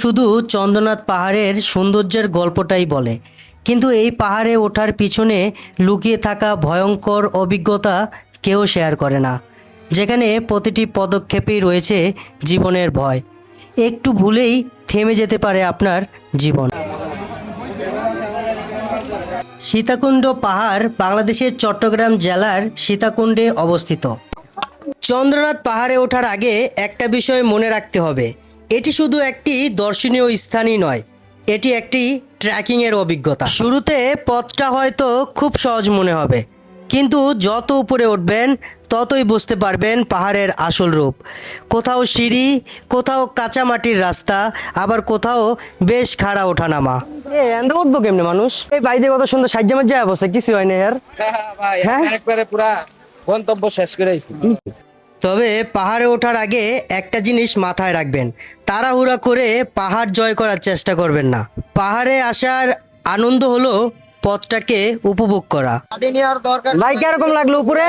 শুধু চন্দ্রনাথ পাহাড়ের সৌন্দর্যের গল্পটাই বলে, কিন্তু এই পাহাড়ে ওঠার পিছনে লুকিয়ে থাকা ভয়ঙ্কর অভিজ্ঞতা কেউ শেয়ার করে না, যেখানে প্রতিটি পদক্ষেপেই রয়েছে জীবনের ভয়। একটু ভুলেই থেমে যেতে পারে আপনার জীবন। সীতাকুণ্ড পাহাড় বাংলাদেশের চট্টগ্রাম জেলার সীতাকুণ্ডে অবস্থিত। চন্দ্রনাথ পাহাড়ে ওঠার আগে একটা বিষয় মনে রাখতে হবে, এটি শুধু একটি দর্শনীয় স্থানই নয়, এটি একটি ট্রেকিংয়ের অভিজ্ঞতা। শুরুতে পথটা হয়তো খুব সহজ মনে হবে, কিন্তু যত উপরে উঠবেন ততই বুঝতে পারবেন পাহাড়ের আসল রূপ। কোথাও সিঁড়ি, কোথাও কাঁচা মাটির রাস্তা, আবার কোথাও বেশ খাড়া ওঠানামা। এন্ড উঠবো কেমনে মানুষ? এই বাইরে কত সুন্দর সাজ্জা মাজ্জা অবস্থা, কিছু হয় না আর। ভাই হ্যাঁ? একবারে পুরা গন্তব্য শেষ করে আইছি। তবে পাহাড়ে ওঠার আগে একটা জিনিস মাথায় রাখবেন, তাড়াহুড়া করে পাহাড় জয় করার চেষ্টা করবেন না। পাহাড়ে আসার আনন্দ হলো পথটাকে উপভোগ করা। গাড়ি নেওয়ার দরকার ভাই কিরকম লাগলো উপরে?